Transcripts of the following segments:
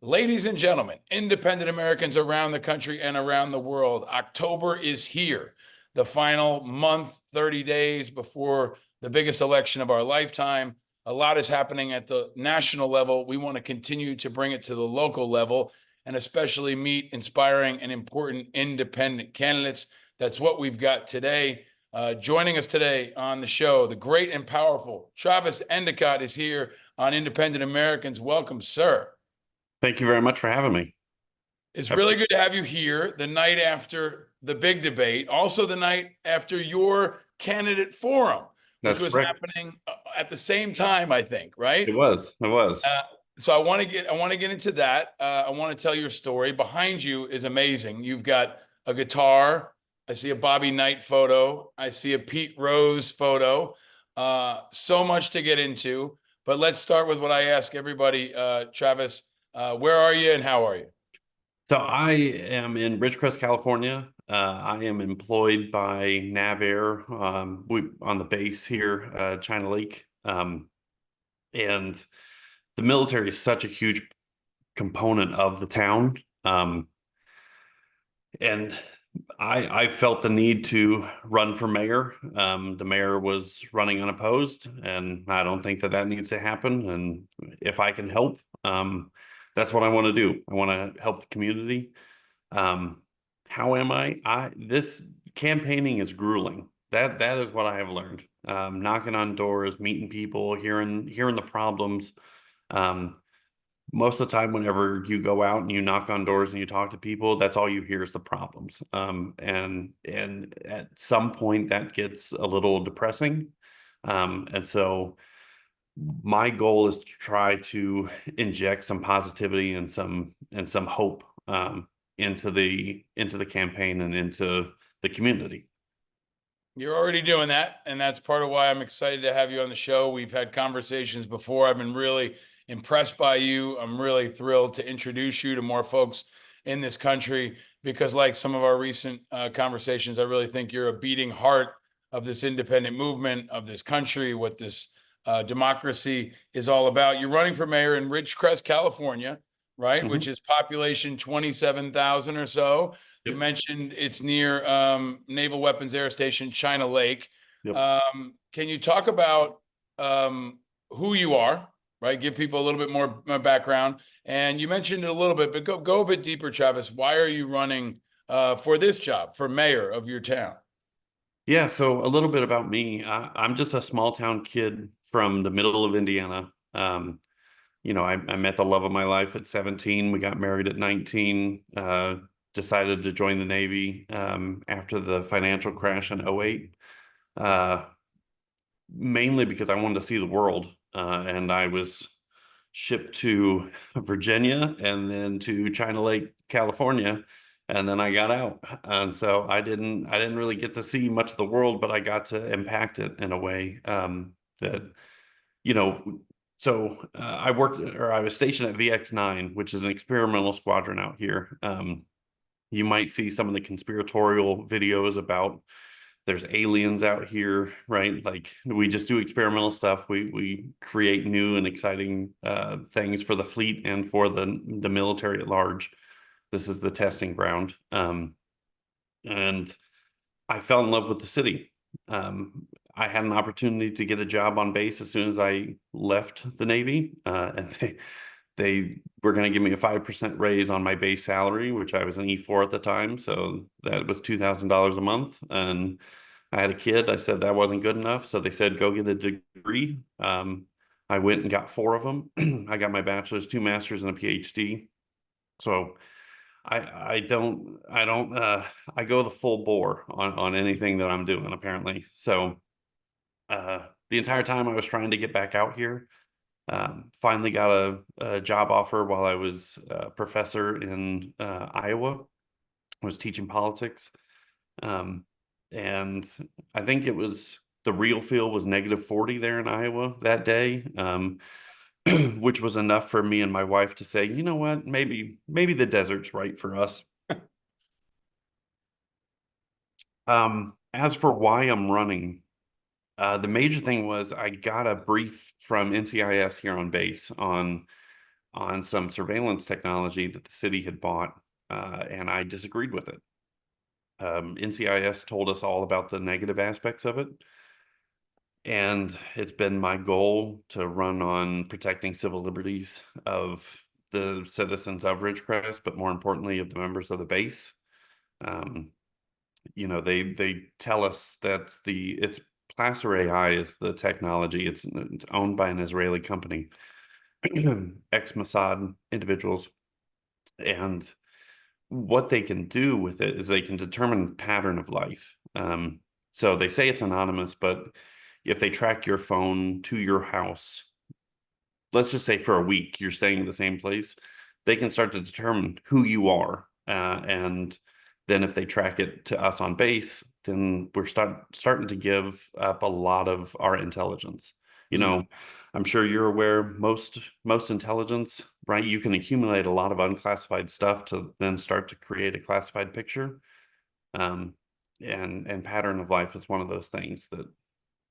Ladies and gentlemen, independent Americans around the country and around the world, October is here. The final month, 30 days before the biggest election of our lifetime. A lot is happening at the national level. We want to continue to bring it to the local level and especially meet inspiring and important independent candidates. That's what we've got today. Joining us today on the show, the great and powerful Travis Endicott is here on Independent Americans. Welcome, sir. Thank you very much for having me. It's really good to have you here the night after the big debate, also the night after your candidate forum, which That's was correct. happening at the same time, I think, right? It was. It was. So I want to get into that. I want to tell your story. Behind you is amazing. You've got a guitar. I see a Bobby Knight photo. I see a Pete Rose photo. So much to get into, but let's start with what I ask everybody. Travis, where are you and how are you? So I am in Ridgecrest, California. I am employed by NavAir on the base here, China Lake. And the military is such a huge component of the town. And I felt the need to run for mayor. The mayor was running unopposed, and I don't think that needs to happen. And if I can help, that's what I want to do. I want to help the community. How am I? This campaigning is grueling. That is what I have learned. Knocking on doors, meeting people, hearing the problems. Most of the time, whenever you go out and you knock on doors and you talk to people, that's all you hear is the problems. And at some point that gets a little depressing. And so my goal is to try to inject some positivity and some hope into the campaign and into the community. You're already doing that, and that's part of why I'm excited to have you on the show. We've had conversations before. I've been really impressed by you. I'm really thrilled to introduce you to more folks in this country because, like some of our recent conversations, I really think you're a beating heart of this independent movement of this country, what this democracy is all about. You're running for mayor in Ridgecrest, California, right? Mhm. Which is population 27,000 or so. You Yep. mentioned it's near Naval Weapons Air Station, China Lake. Yep. Can you talk about who you are, right? Give people a little bit more background. And you mentioned it a little bit, but go a bit deeper, Travis. Why are you running for this job, for mayor of your town? Yeah, so a little bit about me. I'm just a small town kid from the middle of Indiana. I met the love of my life at 17. We got married at 19. Decided to join the Navy after the financial crash in '08, mainly because I wanted to see the world. And I was shipped to Virginia and then to China Lake, California, and then I got out. And so I didn't really get to see much of the world, but I got to impact it in a way that you know. I was stationed at VX9, which is an experimental squadron out here. You might see some of the conspiratorial videos about there's aliens out here, right? Like we just do experimental stuff. We create new and exciting things for the fleet and for the military at large. This is the testing ground. And I fell in love with the city. I had an opportunity to get a job on base as soon as I left the Navy, and they were going to give me a 5% raise on my base salary, which I was an E4 at the time, so that was $2,000 a month. And I had a kid. I said that wasn't good enough, so they said go get a degree. I went and got 4 of them. I got my bachelor's, 2 masters, and a PhD. So I go the full bore on anything that I'm doing, apparently. So the entire time I was trying to get back out here, finally got a job offer while I was a professor in Iowa. I was teaching politics. And I think it was the real feel was -40 there in Iowa that day. Which was enough for me and my wife to say, you know what, maybe the desert's right for us. As for why I'm running, the major thing was I got a brief from NCIS here on base on on some surveillance technology that the city had bought, and I disagreed with it. NCIS told us all about the negative aspects of it, and it's been my goal to run on protecting civil liberties of the citizens of Ridgecrest, but more importantly, of the members of the base. Um, they tell us that it's Placer AI is the technology. It's owned by an Israeli company, ex-Mossad individuals, and what they can do with it is they can determine pattern of life. So they say it's anonymous, but if they track your phone to your house, let's just say for a week you're staying in the same place, they can start to determine who you are. And then if they track it to us on base, then we're starting to give up a lot of our intelligence. I'm sure you're aware most intelligence, right? You can accumulate a lot of unclassified stuff to then start to create a classified picture. Um, and pattern of life is one of those things that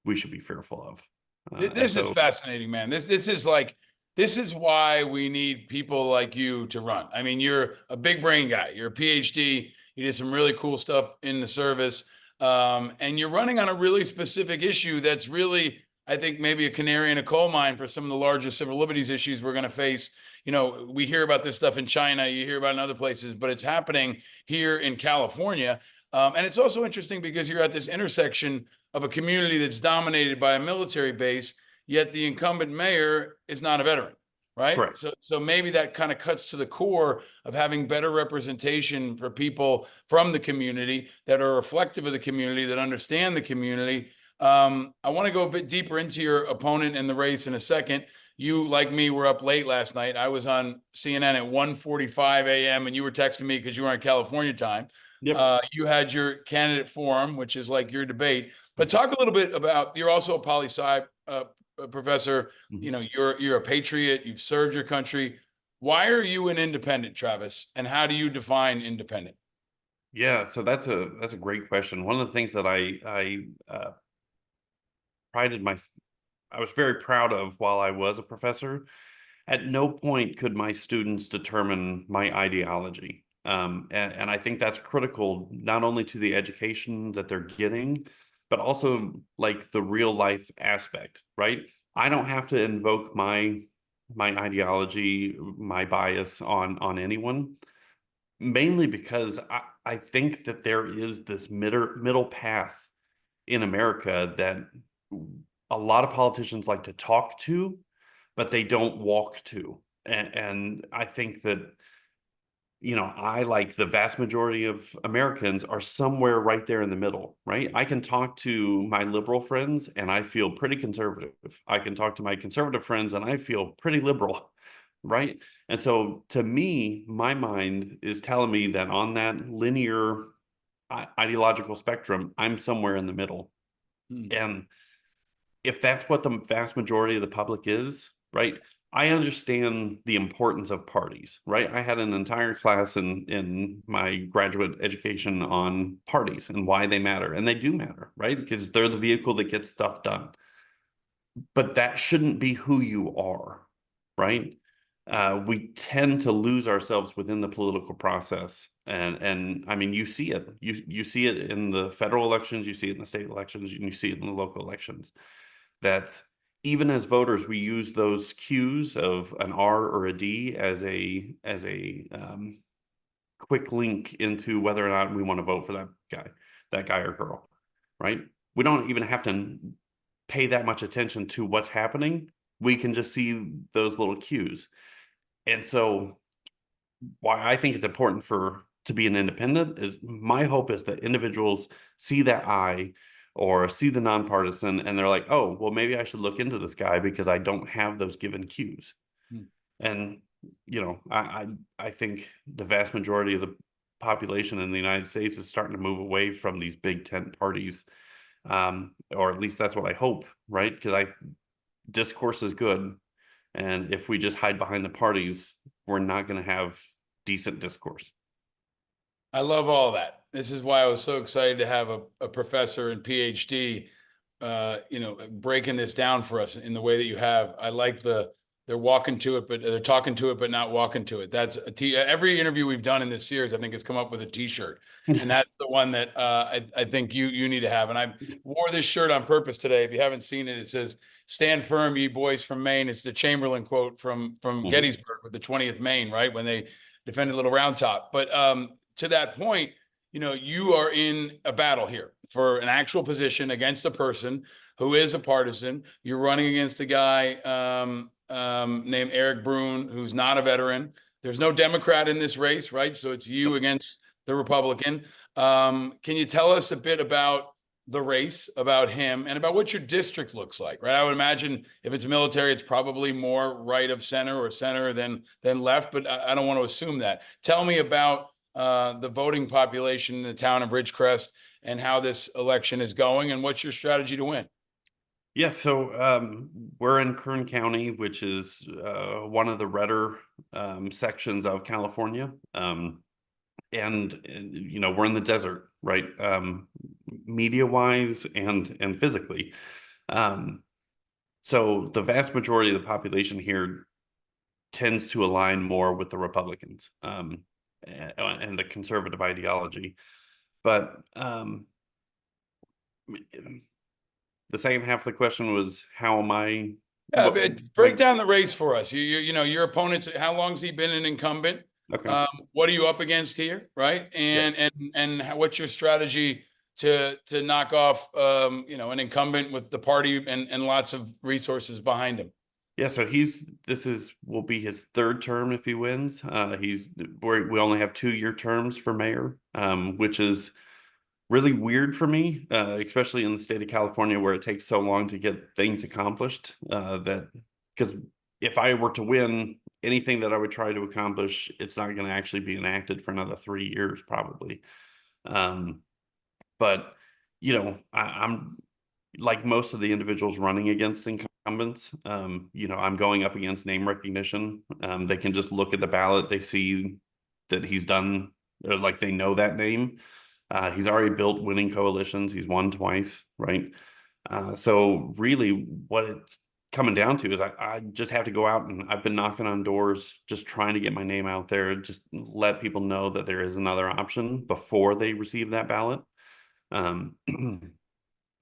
we should be fearful of. And This is so, fascinating, man. This is why we need people like you to run. I mean, you're a big brain guy. You're a PhD. You did some really cool stuff in the service, and you're running on a really specific issue that's really, I think, maybe a canary in a coal mine for some of the largest civil liberties issues we're going to face. We hear about this stuff in China, you hear about it in other places, but it's happening here in California. And it's also interesting because you're at this intersection of a community that's dominated by a military base, yet the incumbent mayor is not a veteran, right? correct. So maybe that kind of cuts to the core of having better representation for people from the community that are reflective of the community, that understand the community. I want to go a bit deeper into your opponent in the race in a second. You, like me, were up late last night. I was on CNN at 1:45 a.m. and you were texting me because you were on California time. Yep. You had your candidate forum, which is like your debate. But talk a little bit about, you're also a poli-sci professor. Mhm. You're a patriot. You've served your country. Why are you an independent, Travis? And how do you define independent? Yeah, so that's a great question. One of the things that I prided my I was very proud of while I was a professor. At no point could my students determine my ideology. And I think that's critical not only to the education that they're getting, but also like the real life aspect, right? I don't have to invoke my ideology, my bias on anyone, mainly because I think that there is this middle path in America that a lot of politicians like to talk to, but they don't walk to. And I think that, I like the vast majority of Americans are somewhere right there in the middle, right? I can talk to my liberal friends and I feel pretty conservative. I can talk to my conservative friends and I feel pretty liberal, right? And so to me, my mind is telling me that on that linear ideological spectrum, I'm somewhere in the middle. Hmm. And if that's what the vast majority of the public is, right? I understand the importance of parties, right? I had an entire class in my graduate education on parties and why they matter, and they do matter, right? Because they're the vehicle that gets stuff done. But that shouldn't be who you are, right? We tend to lose ourselves within the political process, and I mean, you see it. You see it in the federal elections, you see it in the state elections, and you see it in the local elections. That even as voters, we use those cues of an R or a D as a quick link into whether or not we want to vote for that guy or girl, right? We don't even have to pay that much attention to what's happening. We can just see those little cues. And so why I think it's important to be an independent is my hope is that individuals see that eye or see the nonpartisan and they're like, oh, well, maybe I should look into this guy because I don't have those given cues. Hmm. And I think the vast majority of the population in the United States is starting to move away from these big tent parties, or at least that's what I hope, right? Because discourse is good, and if we just hide behind the parties, we're not going to have decent discourse. I love all that. This is why I was so excited to have a professor and PhD, breaking this down for us in the way that you have. I like they're walking to it, but they're talking to it, but not walking to it. That's every interview we've done in this series, I think, has come up with a T-shirt, and that's the one that I think you need to have. And I wore this shirt on purpose today. If you haven't seen it, it says "Stand firm, ye boys from Maine." It's the Chamberlain quote from Gettysburg with the 20th Maine, right, when they defended Little Round Top. But to that point, you are in a battle here for an actual position against a person who is a partisan. You're running against a guy named Eric Brune, who's not a veteran. There's no Democrat in this race, right? So it's you against the Republican. Can you tell us a bit about the race, about him, and about what your district looks like, right? I would imagine if it's military, it's probably more right of center or center than left, but I don't want to assume that. Tell me about the voting population in the town of Ridgecrest and how this election is going, and what's your strategy to win? Yeah, so we're in Kern County, which is one of the redder sections of California. And we're in the desert, right? Media wise and physically. So the vast majority of the population here tends to align more with the Republicans and the conservative ideology. But the second half of the question was, how am I? Yeah, break down the race for us. Your opponent's, how long's he been an incumbent? Okay. What are you up against here, right? And what's your strategy to knock off an incumbent with the party and lots of resources behind him? Yeah, so will be his third term if he wins. We only have 2-year terms for mayor, which is really weird for me, especially in the state of California where it takes so long to get things accomplished. Because if I were to win anything that I would try to accomplish, it's not going to actually be enacted for another 3 years probably. But I'm like most of the individuals running against incumbents. I'm going up against name recognition. They can just look at the ballot, they see that he's done, or like they know that name. He's already built winning coalitions. He's won twice, right? So really what it's coming down to is I just have to go out, and I've been knocking on doors, just trying to get my name out there, just let people know that there is another option before they receive that ballot.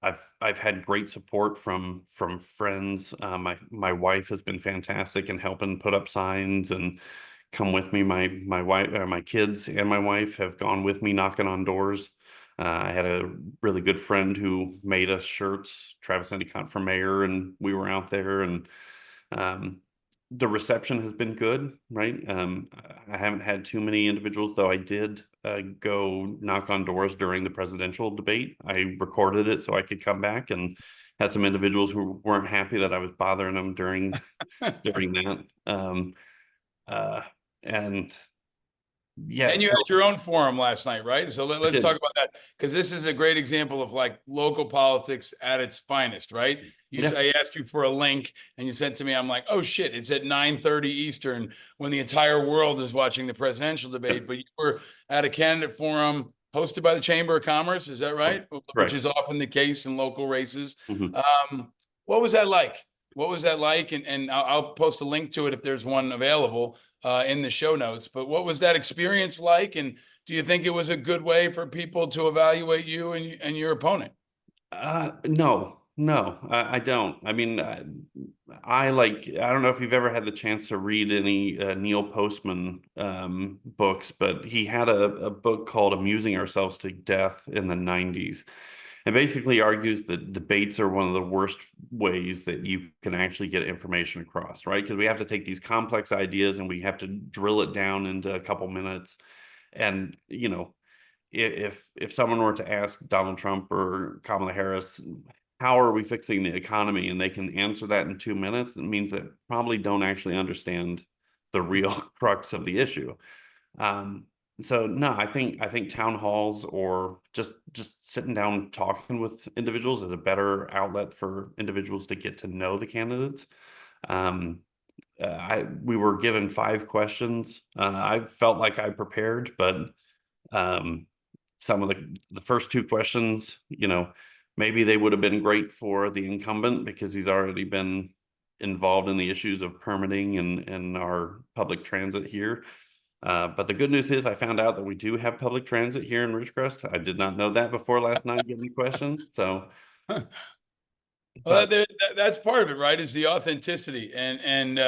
I've had great support from friends. My wife has been fantastic in helping put up signs and come with me. My wife, my kids, and my wife have gone with me knocking on doors. I had a really good friend who made us shirts, Travis Endicott for mayor, and we were out there, and the reception has been good, right? I haven't had too many individuals, though I did go knock on doors during the presidential debate. I recorded it so I could come back, and had some individuals who weren't happy that I was bothering them during that. And yeah, And you had your own forum last night, right? So let's did. talk about that, because this is a great example of like local politics at its finest, right? I asked you for a link and you sent to me, I'm like, oh shit, it's at 9:30 Eastern when the entire world is watching the presidential debate, but you were at a candidate forum hosted by the Chamber of Commerce, is that right? Which is often the case in local races. What was that like? What was that like? And I'll post a link to it if there's one available in the show notes. But what was that experience like? And do you think it was a good way for people to evaluate you and your opponent? No, I don't. I mean, I don't know if you've ever had the chance to read any Neil Postman books, but he had a book called Amusing Ourselves to Death in the 90s. And basically argues that debates are one of the worst ways that you can actually get information across, right? Because we have to take these complex ideas and we have to drill it down into a couple minutes. And, if someone were to ask Donald Trump or Kamala Harris, how are we fixing the economy, and they can answer that in 2 minutes, it means that probably don't actually understand the real crux of the issue. So no, I think town halls or just sitting down talking with individuals is a better outlet for individuals to get to know the candidates. We were given 5 questions. I felt like I prepared, but some of the first 2 questions, maybe they would have been great for the incumbent because he's already been involved in the issues of permitting and our public transit here. But the good news is I found out that we do have public transit here in Ridgecrest. I did not know that before last night getting the question. So, Well, but that's part of it, right? Is the authenticity, and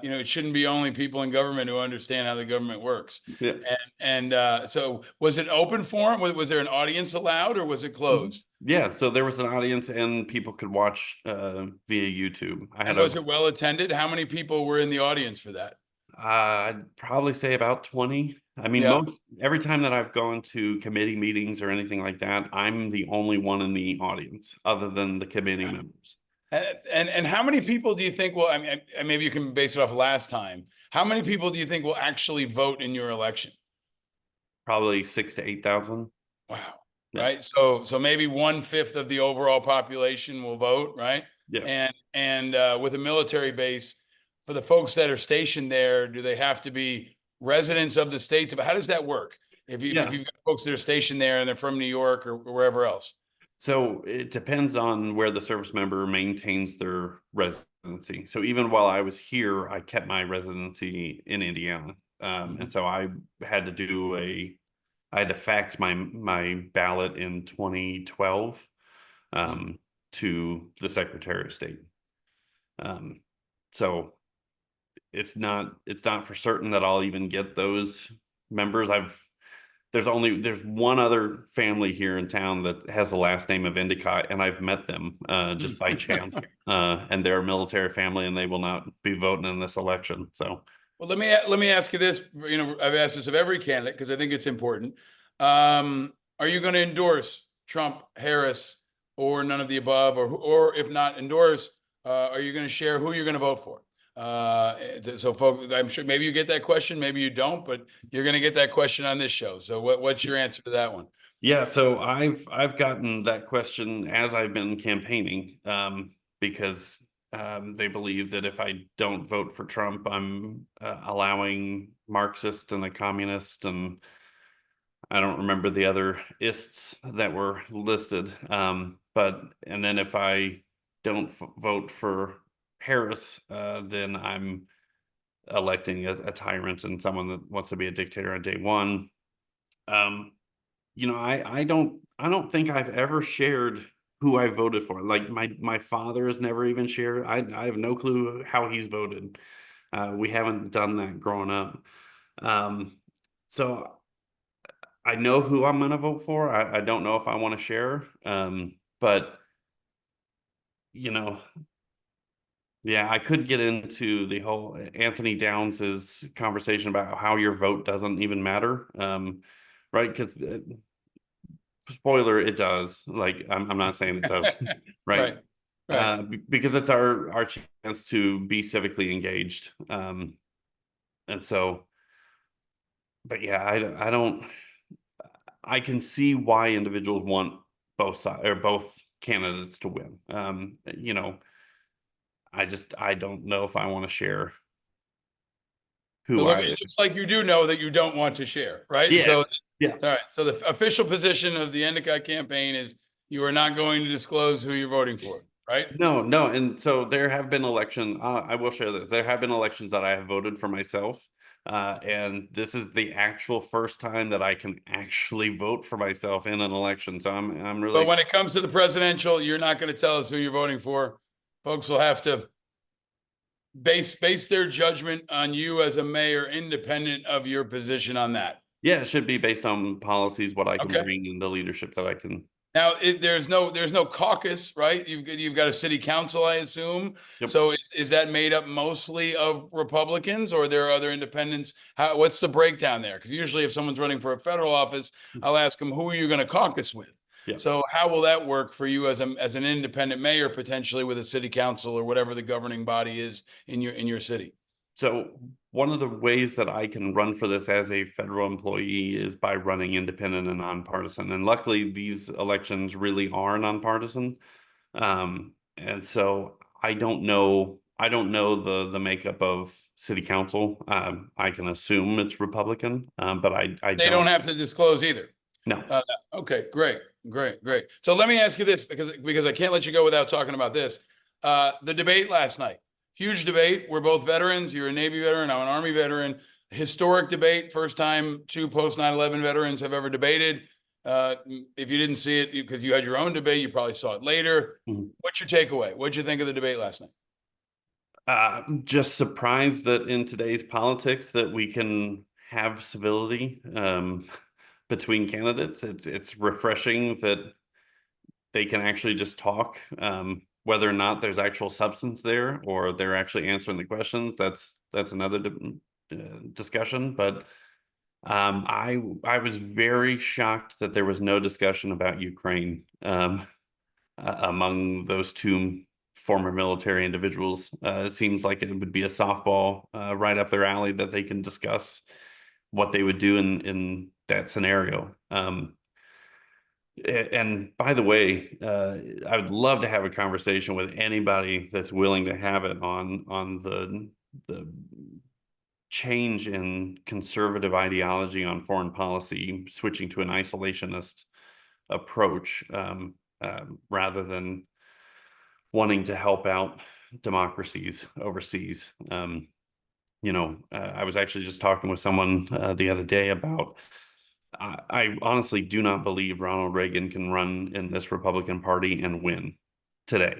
you know, it shouldn't be only people in government who understand how the government works. yeah. And so, was it open forum? Was there an audience allowed, or was it closed? Yeah, so there was an audience and people could watch via YouTube. I had And a was it well attended? How many people were in the audience for that? I'd probably say about 20. I mean, Yeah. most every time that I've gone to committee meetings or anything like that, I'm the only one in the audience other than the committee members. And how many people do you think will? I mean, maybe you can base it off last time. How many people do you think will actually vote in your election? Probably 6 to 8,000. Wow. Yeah. Right. So maybe 1/5 of the overall population will vote, right? Yeah. And with a military base, for the folks that are stationed there, do they have to be residents of the state? How does that work? If Yeah. you've got folks that are stationed there and they're from New York or wherever else? So it depends on where the service member maintains their residency. So even while I was here, I kept my residency in Indiana. And so I had to do I had to fax my ballot in 2012 to the Secretary of State. So it's not for certain that I'll even get those members. There's one other family here in town that has the last name of Endicott, and I've met them just by chance. And they're a military family, and they will not be voting in this election. So, well, let me ask you this. You know, I've asked this of every candidate because I think it's important. Are you going to endorse Trump, Harris, or none of the above, or if not endorse, are you going to share who you're going to vote for? So, folks, I'm sure maybe you get that question, maybe you don't, but you're going to get that question on this show. So, what's your answer to that one? yeah, so I've gotten that question as I've been campaigning, because they believe that if I don't vote for Trump, I'm allowing Marxist and a communist, and I don't remember the other ists that were listed. But and then if I don't vote for Harris, then I'm electing a tyrant and someone that wants to be a dictator on day one. Um, I don't think I've ever shared who I voted for. Like my father has never even shared. I have no clue how he's voted. We haven't done that growing up. So I know who I'm going to vote for. I don't know if I want to share. But you know, yeah, I could get into the whole Anthony Downs's conversation about how your vote doesn't even matter. Right? Because spoiler, it does. Like I'm not saying it doesn't, right? Right, right. Because it's our chance to be civically engaged. And so, but yeah, I don't. I can see why individuals want both sides or both candidates to win. I don't know if I want to share So who look, I. it looks like you do know that you don't want to share, right? Yeah, So, yeah. all right. So the official position of the Endicott campaign is you are not going to disclose who you're voting for, right? No, no, and so there have been I will share this. There have been elections that I have voted for myself, and this is the actual first time that I can actually vote for myself in an election. So I'm really But when it comes to the presidential, you're not going to tell us who you're voting for. Folks will have to base their judgment on you as a mayor, independent of your position on that. yeah, it should be based on policies, what I can Okay. bring in the leadership that I can. Now, there's no caucus, right? You've got a city council, I assume. Yep. So is that made up mostly of Republicans, or there are other independents? What's the breakdown there? Because usually, if someone's running for a federal office, I'll ask them, who are you going to caucus with? Yep. So how will that work for you as an independent mayor, potentially with a city council or whatever the governing body is in your city? So one of the ways that I can run for this as a federal employee is by running independent and nonpartisan. And luckily, these elections really are nonpartisan. And so I don't know the makeup of city council. I can assume it's Republican, but I They don't have to disclose either. No. Okay, great. So let me ask you this, because I can't let you go without talking about this. The debate last night, huge debate. We're both veterans. You're a Navy veteran. I'm an Army veteran. Historic debate. First time two post 9/11 veterans have ever debated. If you didn't see it because you had your own debate, you probably saw it later. Mhm. What's your takeaway? What'd you think of the debate last night? Just surprised that in today's politics that we can have civility between candidates. It's refreshing that they can actually just talk, whether or not there's actual substance there or they're actually answering the questions. That's another discussion. But I was very shocked that there was no discussion about Ukraine among those two former military individuals. It seems like it would be a softball right up their alley that they can discuss what they would do in that scenario. And by the way, I would love to have a conversation with anybody that's willing to have it on the change in conservative ideology on foreign policy, switching to an isolationist approach rather than wanting to help out democracies overseas. I was actually just talking with someone the other day about I honestly do not believe Ronald Reagan can run in this Republican Party and win today.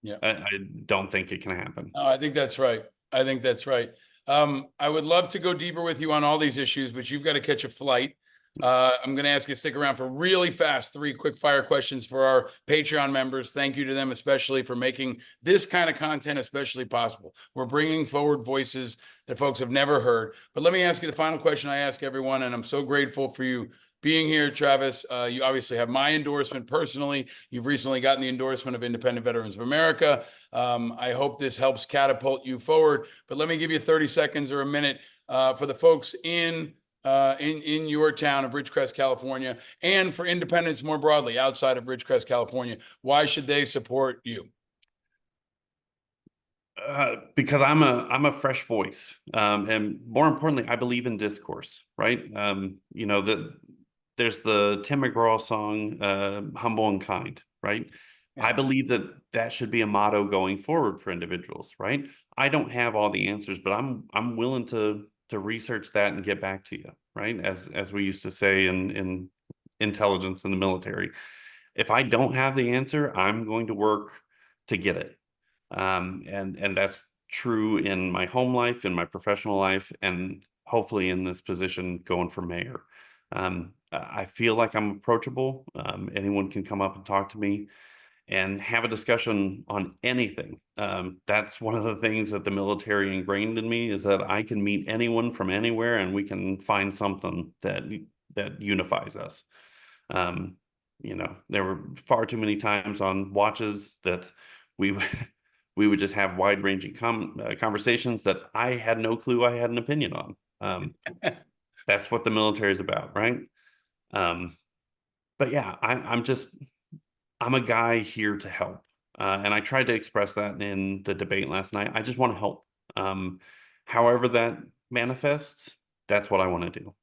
Yeah. I don't think it can happen. No, I think that's right. I think that's right. I would love to go deeper with you on all these issues, but you've got to catch a flight. I'm going to ask you to stick around for really fast, 3 quick fire questions for our Patreon members. Thank you to them, especially for making this kind of content especially possible. We're bringing forward voices that folks have never heard. But let me ask you the final question I ask everyone, and I'm so grateful for you being here, Travis. You obviously have my endorsement personally. You've recently gotten the endorsement of Independent Veterans of America. I hope this helps catapult you forward. But let me give you 30 seconds or a minute for the folks in your town of Ridgecrest, California, and for independents more broadly outside of Ridgecrest, California. Why should they support you? Because I'm a fresh voice, and more importantly, I believe in discourse. Right? There's the Tim McGraw song, "Humble and Kind." Right? Yeah. I believe that should be a motto going forward for individuals. Right? I don't have all the answers, but I'm willing to research that and get back to you. Right? As we used to say in intelligence in the military, if I don't have the answer, I'm going to work to get it. And that's true in my home life, in my professional life, and hopefully in this position going for mayor. I feel like I'm approachable. Anyone can come up and talk to me and have a discussion on anything. That's one of the things that the military ingrained in me, is that I can meet anyone from anywhere and we can find something that unifies us. There were far too many times on watches that we we would just have wide-ranging conversations that I had no clue I had an opinion on. That's what the military is about, right? But yeah, I'm a guy here to help, and I tried to express that in the debate last night. I just want to help. However that manifests, that's what I want to do.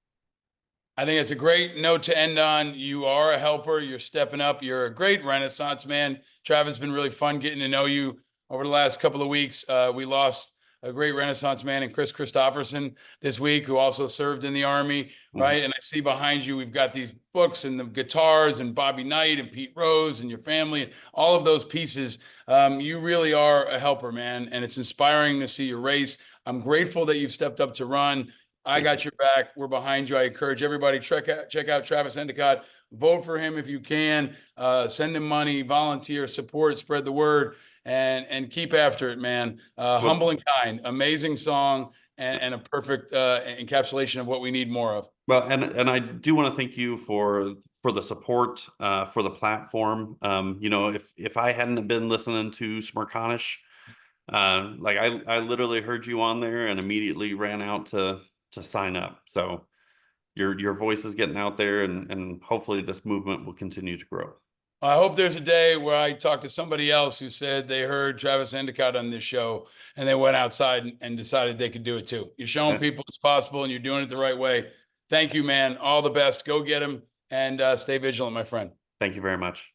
I think it's a great note to end on. You are a helper. You're stepping up. You're a great Renaissance man. Travis, it's been really fun getting to know you over the last couple of weeks. We lost a great Renaissance man in Chris Christopherson this week, who also served in the Army, right? And I see behind you, we've got these books and the guitars and Bobby Knight and Pete Rose and your family, and all of those pieces. You really are a helper, man. And it's inspiring to see your race. I'm grateful that you've stepped up to run. I got your back. We're behind you. I encourage everybody, check out Travis Endicott. Vote for him if you can. Send him money, volunteer, support, spread the word, and keep after it, man. Humble and Kind, amazing song, and a perfect encapsulation of what we need more of. Well, and I do want to thank you for the support, for the platform. If I hadn't been listening to Smirconish, like I literally heard you on there and immediately ran out to sign up. So your voice is getting out there, and hopefully this movement will continue to grow. I hope there's a day where I talk to somebody else who said they heard Travis Endicott on this show and they went outside and decided they could do it too. You're showing people it's possible and you're doing it the right way. Thank you, man. All the best. Go get him and stay vigilant, my friend. Thank you very much.